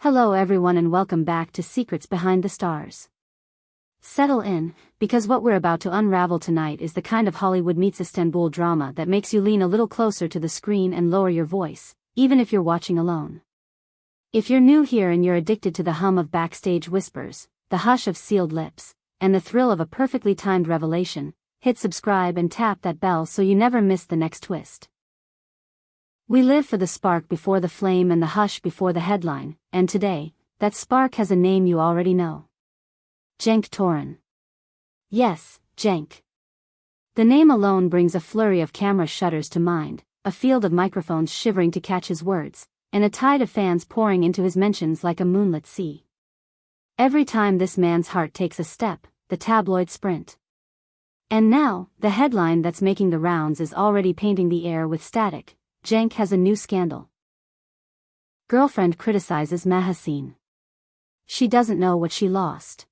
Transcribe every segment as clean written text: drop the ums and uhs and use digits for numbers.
Hello everyone and welcome back to Secrets Behind the Stars. Settle in, because what we're about to unravel tonight is the kind of Hollywood meets Istanbul drama that makes you lean a little closer to the screen and lower your voice, even if you're watching alone. If you're new here and you're addicted to the hum of backstage whispers, the hush of sealed lips, and the thrill of a perfectly timed revelation, hit subscribe and tap that bell so you never miss the next twist. We live for the spark before the flame and the hush before the headline, and today, that spark has a name you already know. Cenk Torun. Yes, Jenk. The name alone brings a flurry of camera shutters to mind, a field of microphones shivering to catch his words, and a tide of fans pouring into his mentions like a moonlit sea. Every time this man's heart takes a step, the tabloids sprint. And now, the headline that's making the rounds is already painting the air with static. Jenk has a new scandal. Girlfriend criticizes Mahassine. She doesn't know what she lost.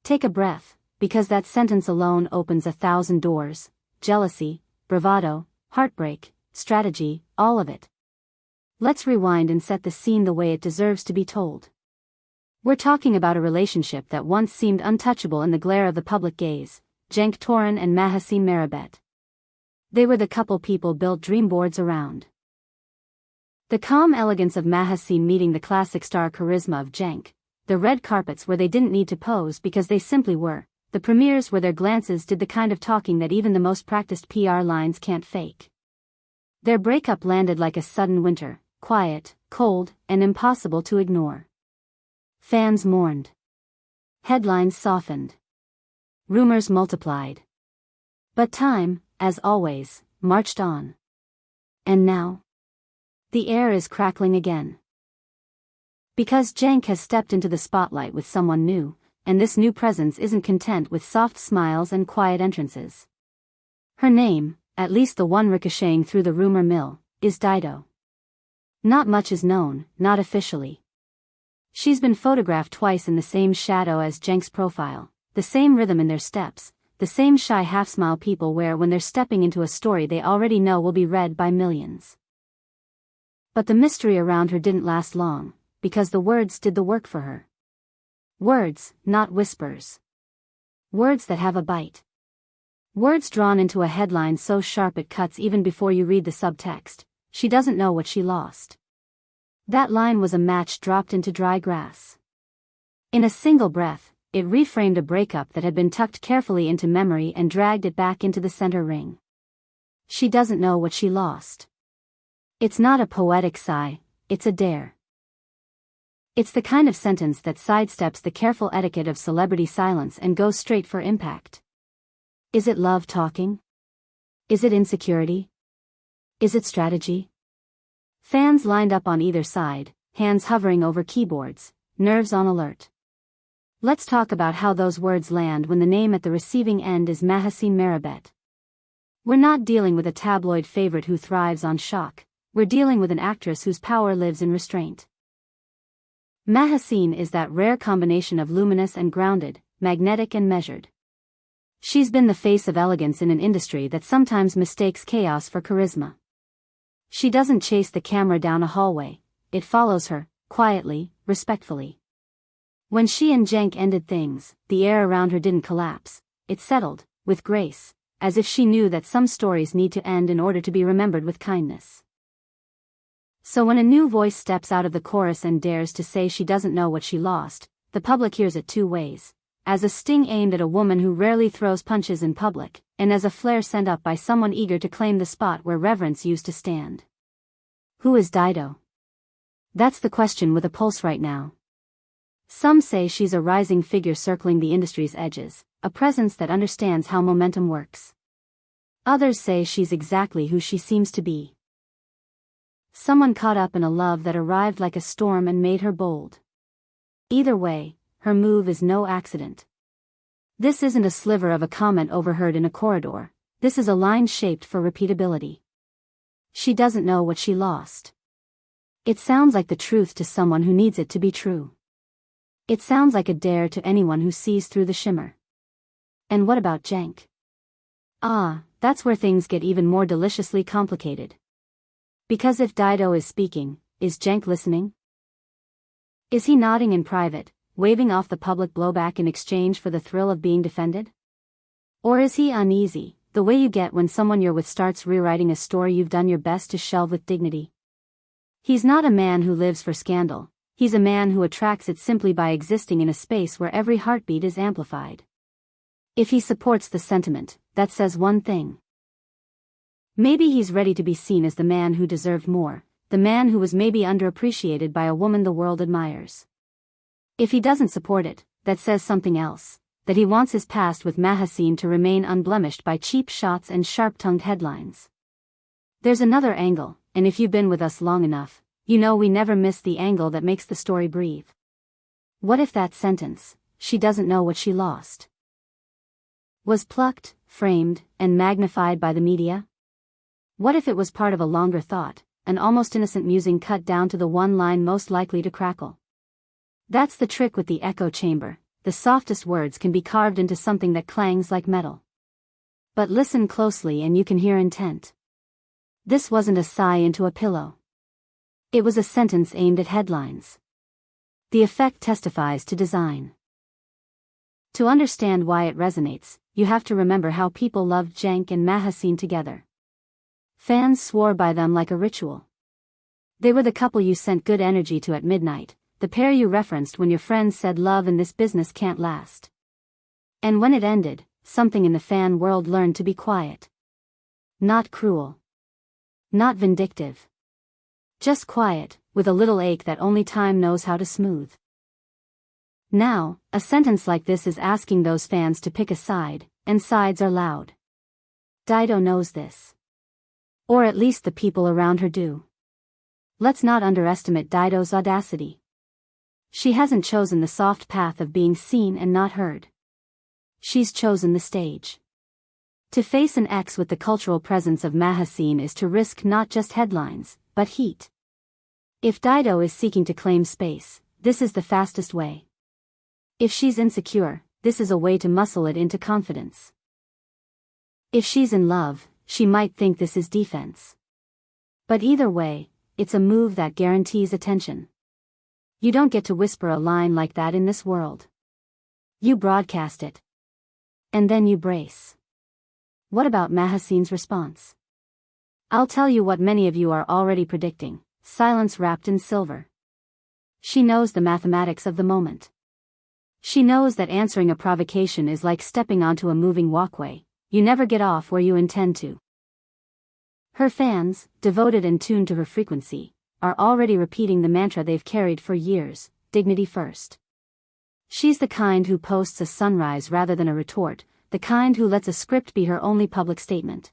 Take a breath, because that sentence alone opens 1,000 doors: jealousy, bravado, heartbreak, strategy, all of it. Let's rewind and set the scene the way it deserves to be told. We're talking about a relationship that once seemed untouchable in the glare of the public gaze: Cenk Torun and Mahasin Merabet. They were the couple people built dream boards around. The calm elegance of Mahassine meeting the classic star charisma of Jenk, the red carpets where they didn't need to pose because they simply were, the premieres where their glances did the kind of talking that even the most practiced PR lines can't fake. Their breakup landed like a sudden winter, quiet, cold, and impossible to ignore. Fans mourned. Headlines softened. Rumors multiplied. But time, as always, marched on. And now? The air is crackling again. Because Jenk has stepped into the spotlight with someone new, and this new presence isn't content with soft smiles and quiet entrances. Her name, at least the one ricocheting through the rumor mill, is Daido. Not much is known, not officially. She's been photographed twice in the same shadow as Jenk's profile, the same rhythm in their steps, the same shy half-smile people wear when they're stepping into a story they already know will be read by millions. But the mystery around her didn't last long, because the words did the work for her. Words, not whispers. Words that have a bite. Words drawn into a headline so sharp it cuts even before you read the subtext: she doesn't know what she lost. That line was a match dropped into dry grass. In a single breath, it reframed a breakup that had been tucked carefully into memory and dragged it back into the center ring. She doesn't know what she lost. It's not a poetic sigh, it's a dare. It's the kind of sentence that sidesteps the careful etiquette of celebrity silence and goes straight for impact. Is it love talking? Is it insecurity? Is it strategy? Fans lined up on either side, hands hovering over keyboards, nerves on alert. Let's talk about how those words land when the name at the receiving end is Mahasin Merabet. We're not dealing with a tabloid favorite who thrives on shock, we're dealing with an actress whose power lives in restraint. Mahassine is that rare combination of luminous and grounded, magnetic and measured. She's been the face of elegance in an industry that sometimes mistakes chaos for charisma. She doesn't chase the camera down a hallway, it follows her, quietly, respectfully. When she and Jenk ended things, the air around her didn't collapse, it settled, with grace, as if she knew that some stories need to end in order to be remembered with kindness. So when a new voice steps out of the chorus and dares to say she doesn't know what she lost, the public hears it two ways: as a sting aimed at a woman who rarely throws punches in public, and as a flare sent up by someone eager to claim the spot where reverence used to stand. Who is Daido? That's the question with a pulse right now. Some say she's a rising figure circling the industry's edges, a presence that understands how momentum works. Others say she's exactly who she seems to be. Someone caught up in a love that arrived like a storm and made her bold. Either way, her move is no accident. This isn't a sliver of a comment overheard in a corridor, this is a line shaped for repeatability. She doesn't know what she lost. It sounds like the truth to someone who needs it to be true. It sounds like a dare to anyone who sees through the shimmer. And what about Jenk? That's where things get even more deliciously complicated. Because if Daido is speaking, is Jenk listening? Is he nodding in private, waving off the public blowback in exchange for the thrill of being defended? Or is he uneasy, the way you get when someone you're with starts rewriting a story you've done your best to shelve with dignity? He's not a man who lives for scandal, he's a man who attracts it simply by existing in a space where every heartbeat is amplified. If he supports the sentiment, that says one thing. Maybe he's ready to be seen as the man who deserved more, the man who was maybe underappreciated by a woman the world admires. If he doesn't support it, that says something else, that he wants his past with Mahassine to remain unblemished by cheap shots and sharp-tongued headlines. There's another angle, and if you've been with us long enough, you know we never miss the angle that makes the story breathe. What if that sentence, "She doesn't know what she lost," was plucked, framed, and magnified by the media? What if it was part of a longer thought, an almost innocent musing cut down to the one line most likely to crackle? That's the trick with the echo chamber, the softest words can be carved into something that clangs like metal. But listen closely and you can hear intent. This wasn't a sigh into a pillow. It was a sentence aimed at headlines. The effect testifies to design. To understand why it resonates, you have to remember how people loved Jenk and Mahassine together. Fans swore by them like a ritual. They were the couple you sent good energy to at midnight, the pair you referenced when your friends said love in this business can't last. And when it ended, something in the fan world learned to be quiet. Not cruel. Not vindictive. Just quiet, with a little ache that only time knows how to smooth. Now, a sentence like this is asking those fans to pick a side, and sides are loud. Daido knows this. Or at least the people around her do. Let's not underestimate Daido's audacity. She hasn't chosen the soft path of being seen and not heard. She's chosen the stage. To face an ex with the cultural presence of Mahassine is to risk not just headlines, but heat. If Daido is seeking to claim space, this is the fastest way. If she's insecure, this is a way to muscle it into confidence. If she's in love, she might think this is defense. But either way, it's a move that guarantees attention. You don't get to whisper a line like that in this world. You broadcast it. And then you brace. What about Mahassine's response? I'll tell you what many of you are already predicting: silence wrapped in silver. She knows the mathematics of the moment. She knows that answering a provocation is like stepping onto a moving walkway. You never get off where you intend to. Her fans, devoted and tuned to her frequency, are already repeating the mantra they've carried for years: dignity first. She's the kind who posts a sunrise rather than a retort, the kind who lets a script be her only public statement.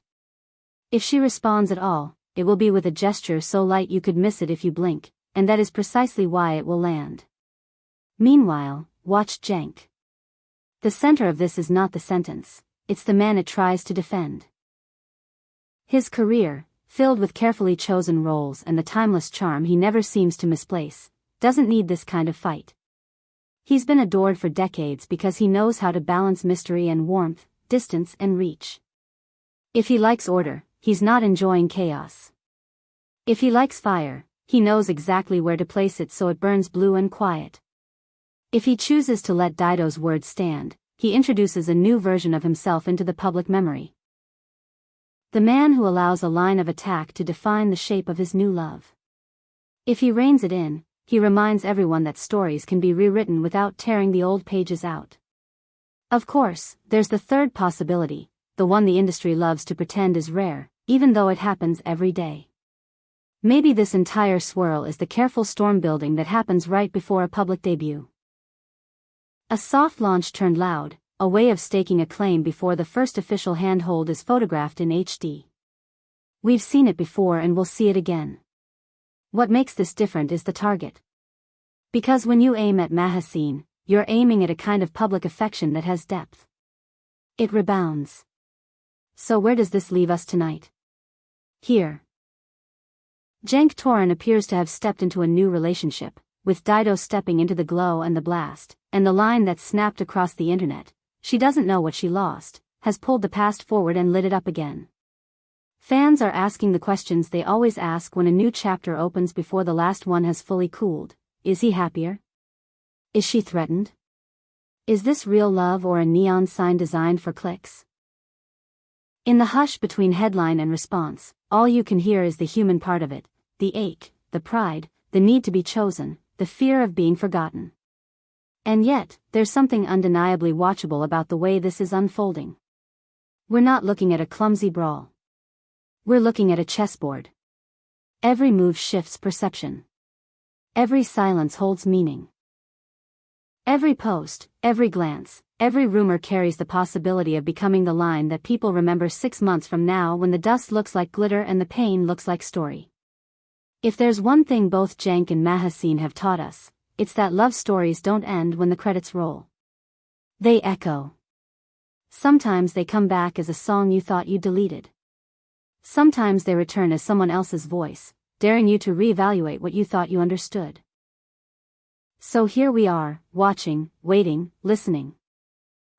If she responds at all, it will be with a gesture so light you could miss it if you blink, and that is precisely why it will land. Meanwhile, watch Jenk. The center of this is not the sentence, it's the man it tries to defend. His career, filled with carefully chosen roles and the timeless charm he never seems to misplace, doesn't need this kind of fight. He's been adored for decades because he knows how to balance mystery and warmth, distance and reach. If he likes order, he's not enjoying chaos. If he likes fire, he knows exactly where to place it so it burns blue and quiet. If he chooses to let Daido's words stand, he introduces a new version of himself into the public memory. The man who allows a line of attack to define the shape of his new love. If he reins it in, he reminds everyone that stories can be rewritten without tearing the old pages out. Of course, there's the third possibility, the one the industry loves to pretend is rare, even though it happens every day. Maybe this entire swirl is the careful storm building that happens right before a public debut. A soft launch turned loud, a way of staking a claim before the first official handhold is photographed in HD. We've seen it before and we'll see it again. What makes this different is the target. Because when you aim at Mahassine, you're aiming at a kind of public affection that has depth. It rebounds. So where does this leave us tonight? Here. Cenk Torun appears to have stepped into a new relationship, with Daido stepping into the glow and the blast, and the line that snapped across the internet, "She doesn't know what she lost," has pulled the past forward and lit it up again. Fans are asking the questions they always ask when a new chapter opens before the last one has fully cooled. Is he happier? Is she threatened? Is this real love or a neon sign designed for clicks? In the hush between headline and response, all you can hear is the human part of it, the ache, the pride, the need to be chosen, the fear of being forgotten. And yet, there's something undeniably watchable about the way this is unfolding. We're not looking at a clumsy brawl. We're looking at a chessboard. Every move shifts perception. Every silence holds meaning. Every post, every glance, every rumor carries the possibility of becoming the line that people remember 6 months from now when the dust looks like glitter and the pain looks like story. If there's one thing both Jenk and Mahassine have taught us, it's that love stories don't end when the credits roll. They echo. Sometimes they come back as a song you thought you deleted. Sometimes they return as someone else's voice, daring you to reevaluate what you thought you understood. So here we are, watching, waiting, listening.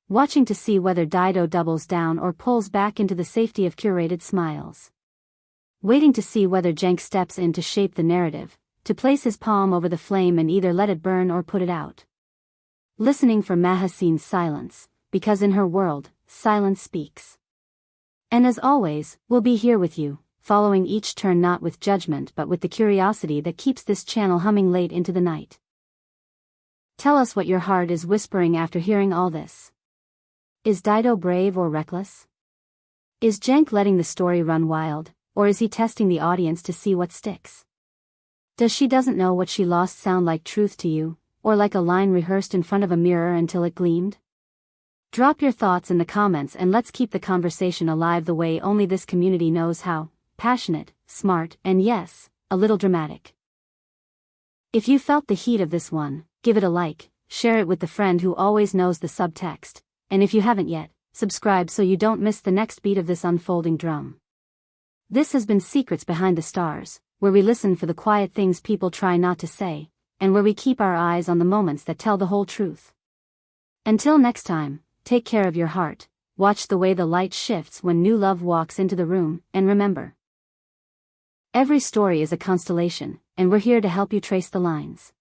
Watching to see whether Daido doubles down or pulls back into the safety of curated smiles. Waiting to see whether Jenk steps in to shape the narrative, to place his palm over the flame and either let it burn or put it out. Listening for Mahassine's silence, because in her world, silence speaks. And as always, we'll be here with you, following each turn not with judgment but with the curiosity that keeps this channel humming late into the night. Tell us what your heart is whispering after hearing all this. Is Daido brave or reckless? Is Jenk letting the story run wild, or is he testing the audience to see what sticks? Does she doesn't know what she lost sound like truth to you, or like a line rehearsed in front of a mirror until it gleamed? Drop your thoughts in the comments and let's keep the conversation alive the way only this community knows how, passionate, smart, and yes, a little dramatic. If you felt the heat of this one, give it a like, share it with the friend who always knows the subtext, and if you haven't yet, subscribe so you don't miss the next beat of this unfolding drum. This has been Secrets Behind the Stars, where we listen for the quiet things people try not to say, and where we keep our eyes on the moments that tell the whole truth. Until next time, take care of your heart, watch the way the light shifts when new love walks into the room, and remember, every story is a constellation, and we're here to help you trace the lines.